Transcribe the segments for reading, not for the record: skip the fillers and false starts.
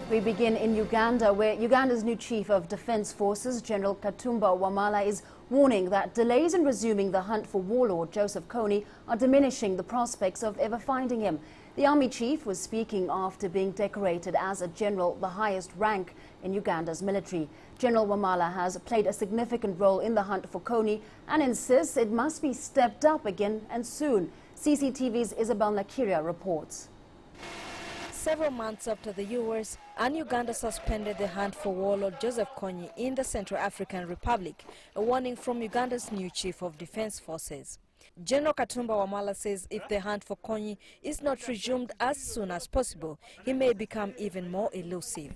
We begin in Uganda, where Uganda's new Chief of Defence Forces, General Katumba Wamala, is warning that delays in resuming the hunt for warlord Joseph Kony are diminishing the prospects of ever finding him. The army chief was speaking after being decorated as a general, the highest rank in Uganda's military. General Wamala has played a significant role in the hunt for Kony and insists it must be stepped up again and soon. CCTV's Isabel Nakiria reports. Several months after the US and Uganda suspended the hunt for warlord Joseph Kony in the Central African Republic, a warning from Uganda's new Chief of Defence Forces. General Katumba Wamala says if the hunt for Kony is not resumed as soon as possible, he may become even more elusive.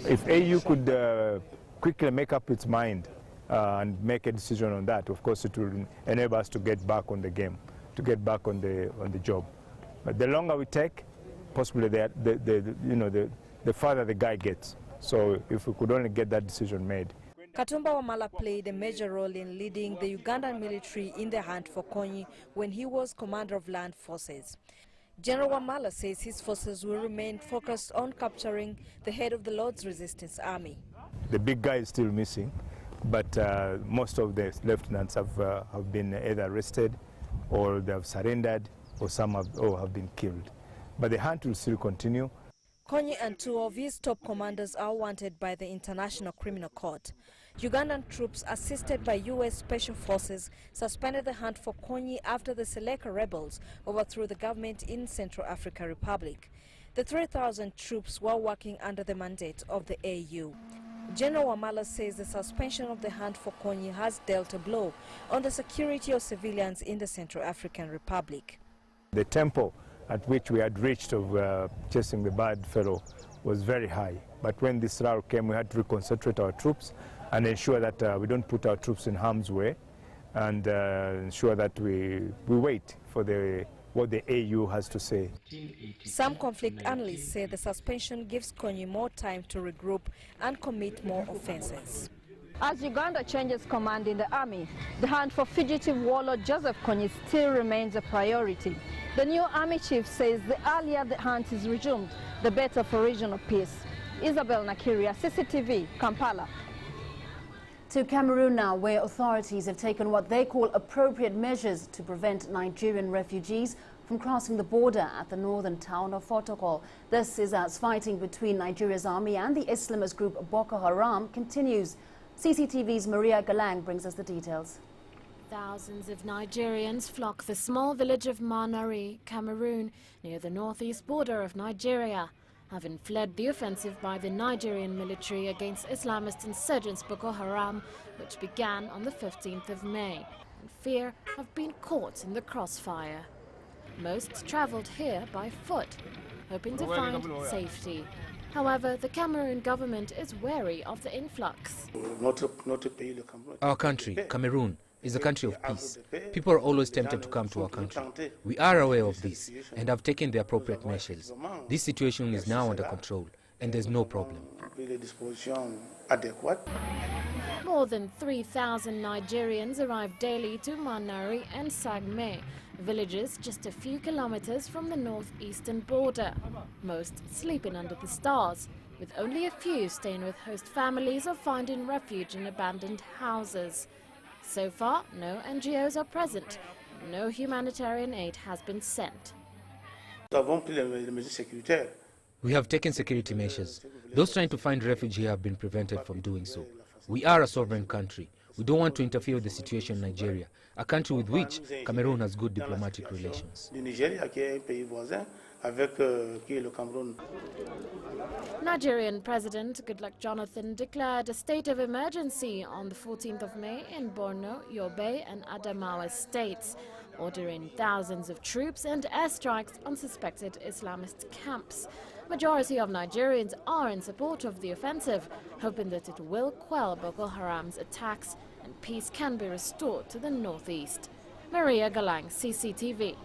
If AU could quickly make up its mind and make a decision on that, of course it will enable us to get back on the game, to get back on the job. But the longer we take, possibly the farther the guy gets. So if we could only get that decision made. Katumba Wamala played a major role in leading the Ugandan military in the hunt for Kony when he was commander of land forces. General Wamala says his forces will remain focused on capturing the head of the Lord's Resistance Army. The big guy is still missing, but most of the lieutenants have been either arrested or they have surrendered or some have been killed. But the hunt will still continue. Kony and two of his top commanders are wanted by the International Criminal Court. Ugandan troops assisted by US Special Forces suspended the hunt for Kony after the Seleka rebels overthrew the government in Central African Republic. The 3,000 troops were working under the mandate of the AU. General Wamala says the suspension of the hunt for Kony has dealt a blow on the security of civilians in the Central African Republic. The tempo at which we had reached of chasing the bad fellow was very high. But when this rout came, we had to reconcentrate our troops and ensure that we don't put our troops in harm's way and ensure that we wait for what the AU has to say. Some conflict analysts say the suspension gives Kony more time to regroup and commit more offences. As Uganda changes command in the army, the hunt for fugitive warlord Joseph Kony still remains a priority. The new army chief says the earlier the hunt is resumed, the better for regional peace. Isabel Nakiria, CCTV, Kampala. To Cameroon now, where authorities have taken what they call appropriate measures to prevent Nigerian refugees from crossing the border at the northern town of Fotokol. This is as fighting between Nigeria's army and the Islamist group Boko Haram continues. CCTV's Maria Galang brings us the details. Thousands of Nigerians flock the small village of Manari, Cameroon, near the northeast border of Nigeria, having fled the offensive by the Nigerian military against Islamist insurgents Boko Haram, which began on the 15th of May, and fear have been caught in the crossfire. Most travelled here by foot, hoping to find safety. However, the Cameroon government is wary of the influx. Our country, Cameroon, is a country of peace. People are always tempted to come to our country. We are aware of this and have taken the appropriate measures. This situation is now under control and there's no problem. More than 3,000 Nigerians arrive daily to Manari and Sagme, villages just a few kilometers from the northeastern border, most sleeping under the stars, with only a few staying with host families or finding refuge in abandoned houses. So far, no NGOs are present. No humanitarian aid has been sent. We have taken security measures. Those trying to find refuge here have been prevented from doing so. We are a sovereign country. We don't want to interfere with the situation in Nigeria, a country with which Cameroon has good diplomatic relations. Nigerian President Goodluck Jonathan declared a state of emergency on the 14th of May in Borno, Yobe and Adamawa states, ordering thousands of troops and airstrikes on suspected Islamist camps. Majority of Nigerians are in support of the offensive, hoping that it will quell Boko Haram's attacks and peace can be restored to the northeast. Maria Galang, CCTV.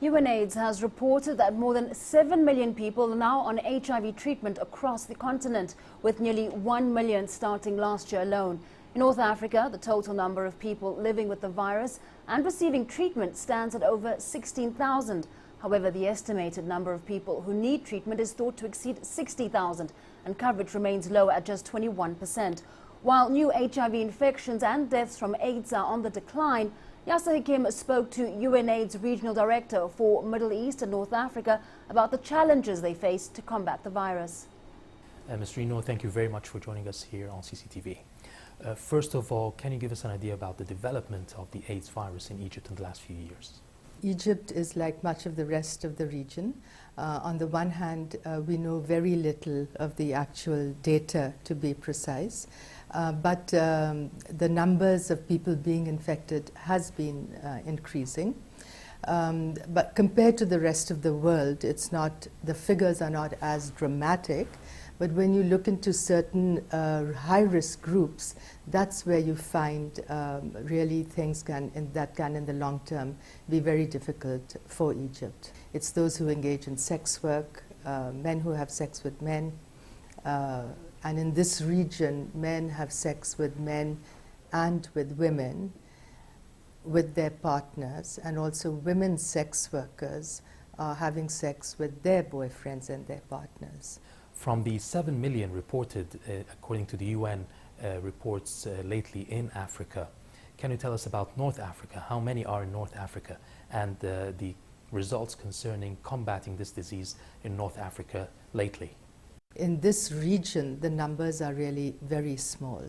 UNAIDS has reported that more than 7 million people are now on HIV treatment across the continent, with nearly 1 million starting last year alone. In North Africa, the total number of people living with the virus and receiving treatment stands at over 16,000. However, the estimated number of people who need treatment is thought to exceed 60,000, and coverage remains low at just 21%. While new HIV infections and deaths from AIDS are on the decline, Yasser Hakim spoke to UNAIDS Regional Director for Middle East and North Africa about the challenges they face to combat the virus. Ms. Reno, thank you very much for joining us here on CCTV. First of all, can you give us an idea about the development of the AIDS virus in Egypt in the last few years? Egypt is like much of the rest of the region. On the one hand, we know very little of the actual data, to be precise, but the numbers of people being infected has been increasing. But compared to the rest of the world, the figures are not as dramatic. But when you look into certain high-risk groups, that's where you find really things that can, in the long term, be very difficult for Egypt. It's those who engage in sex work, men who have sex with men, and in this region, men have sex with men and with women, with their partners, and also women sex workers are having sex with their boyfriends and their partners. From the 7 million reported, according to the UN reports lately in Africa, can you tell us about North Africa? How many are in North Africa? And the results concerning combating this disease in North Africa lately? In this region, the numbers are really very small.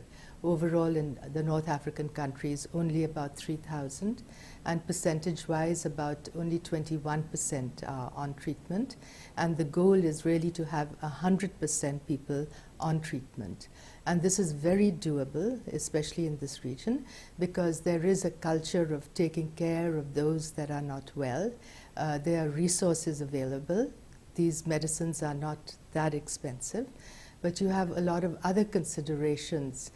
Overall, in the North African countries, only about 3,000, and percentage-wise, about only 21% are on treatment. And the goal is really to have 100% people on treatment. And this is very doable, especially in this region, because there is a culture of taking care of those that are not well. There are resources available. These medicines are not that expensive. But you have a lot of other considerations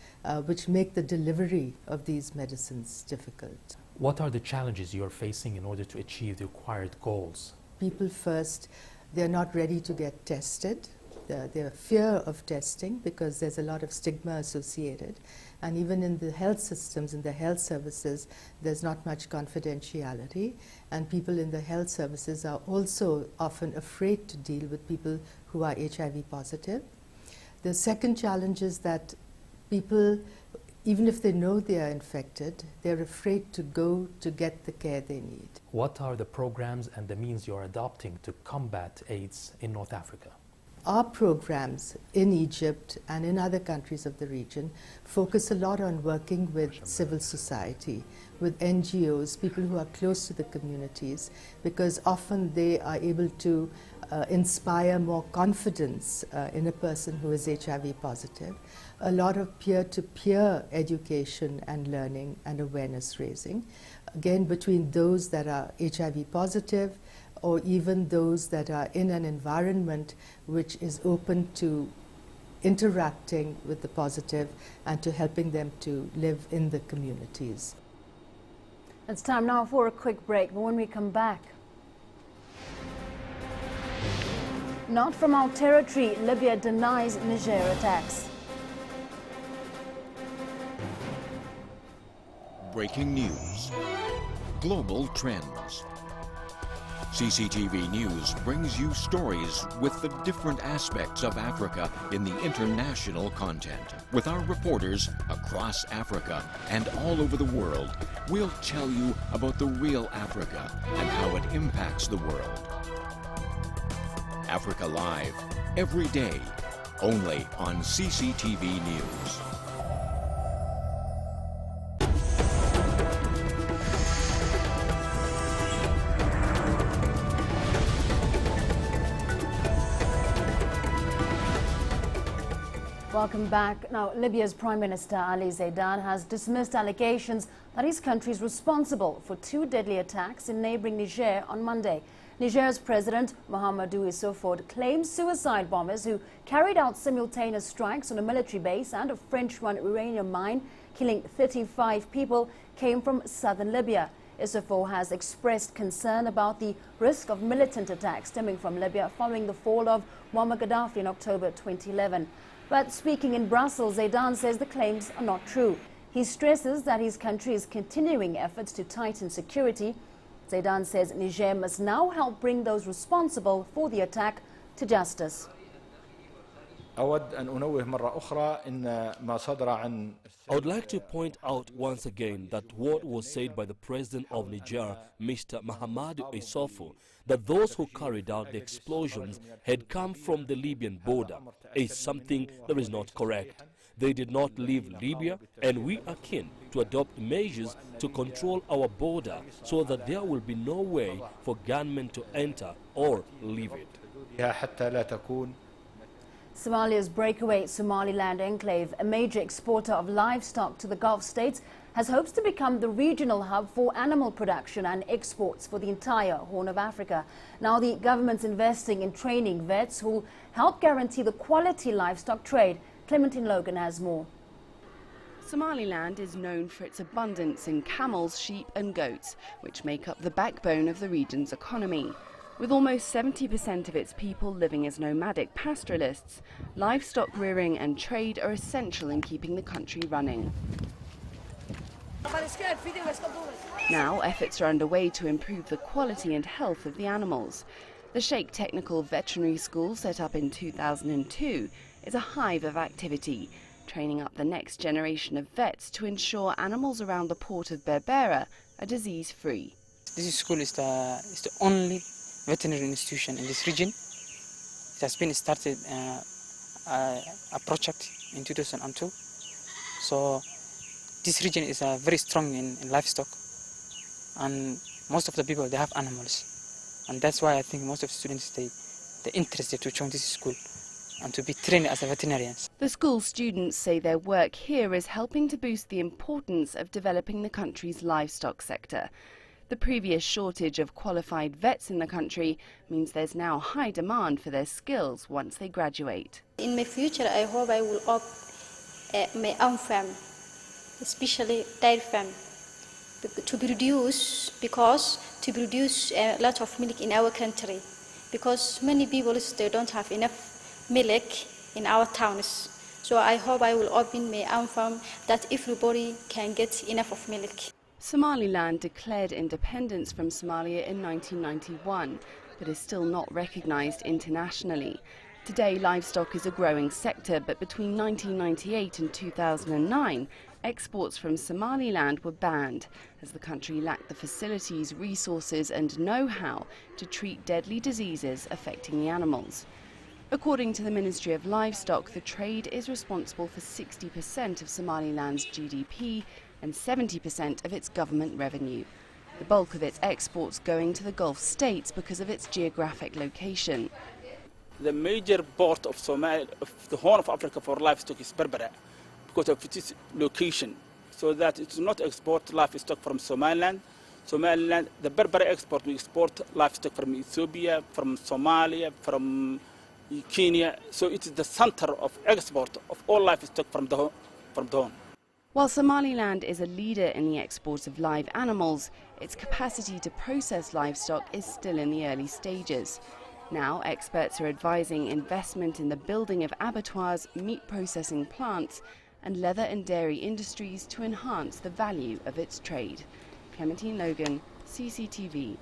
which make the delivery of these medicines difficult. What are the challenges you're facing in order to achieve the required goals? People first, they're not ready to get tested. Their fear of testing, because there's a lot of stigma associated. And even in the health systems, in the health services, there's not much confidentiality. And people in the health services are also often afraid to deal with people who are HIV positive. The second challenge is that people, even if they know they are infected, they're afraid to go to get the care they need. What are the programs and the means you're adopting to combat AIDS in North Africa? Our programs in Egypt and in other countries of the region focus a lot on working with civil society, with NGOs, people who are close to the communities, because often they are able to inspire more confidence in a person who is HIV positive. A lot of peer-to-peer education and learning and awareness raising, again between those that are HIV positive or even those that are in an environment which is open to interacting with the positive and to helping them to live in the communities. It's time now for a quick break, but when we come back, not from our territory, Libya denies Niger attacks. Breaking news. Global trends. CCTV News brings you stories with the different aspects of Africa in the international content. With our reporters across Africa and all over the world, we'll tell you about the real Africa and how it impacts the world. Africa Live, every day, only on CCTV News. Welcome back. Now, Libya's Prime Minister Ali Zaidan has dismissed allegations that his country is responsible for 2 deadly attacks in neighboring Niger on Monday. Niger's President Mahamadou Issoufou claims suicide bombers who carried out simultaneous strikes on a military base and a French-run uranium mine, killing 35 people, came from southern Libya. Issoufou has expressed concern about the risk of militant attacks stemming from Libya following the fall of Muammar Gaddafi in October 2011. But speaking in Brussels, Zaidan says the claims are not true. He stresses that his country is continuing efforts to tighten security. Zaidan says Niger must now help bring those responsible for the attack to justice. I would like to point out once again that what was said by the President of Niger, Mr. Mahamadou Issoufou, that those who carried out the explosions had come from the Libyan border, is something that is not correct. They did not leave Libya, and we are keen to adopt measures to control our border so that there will be no way for gunmen to enter or leave it. Somalia's breakaway Somaliland enclave, a major exporter of livestock to the Gulf states, has hopes to become the regional hub for animal production and exports for the entire Horn of Africa. Now the government's investing in training vets who will help guarantee the quality livestock trade. Clementine Logan has more. Somaliland is known for its abundance in camels, sheep and goats, which make up the backbone of the region's economy. With almost 70% of its people living as nomadic pastoralists, livestock rearing and trade are essential in keeping the country running. Now, efforts are underway to improve the quality and health of the animals. The Sheikh Technical Veterinary School, set up in 2002, is a hive of activity, training up the next generation of vets to ensure animals around the port of Berbera are disease-free. This school is the only veterinary institution in this region. It has been started a project in 2002. So this region is very strong in livestock, and most of the people, they have animals, and that's why I think most of the students they're interested to join this school and to be trained as a veterinarians. The school students say their work here is helping to boost the importance of developing the country's livestock sector. The previous shortage of qualified vets in the country means there's now high demand for their skills once they graduate. In my future, I hope I will open my own farm, especially dairy farm, to produce a lot of milk in our country, because many people they don't have enough milk in our towns. So I hope I will open my own farm that everybody can get enough of milk. Somaliland declared independence from Somalia in 1991, but is still not recognised internationally. Today, livestock is a growing sector, but between 1998 and 2009, exports from Somaliland were banned, as the country lacked the facilities, resources and know-how to treat deadly diseases affecting the animals. According to the Ministry of Livestock, the trade is responsible for 60% of Somaliland's GDP and 70% of its government revenue. The bulk of its exports going to the Gulf states because of its geographic location. The major port of the Horn of Africa for livestock is Berbera, because of its location, so that it does not export livestock from Somaliland. The Berbera export, we export livestock from Ethiopia, from Somalia, from Kenya, so it is the center of export of all livestock from the Horn. While Somaliland is a leader in the export of live animals, its capacity to process livestock is still in the early stages. Now, experts are advising investment in the building of abattoirs, meat processing plants, and leather and dairy industries to enhance the value of its trade. Clementine Logan, CCTV.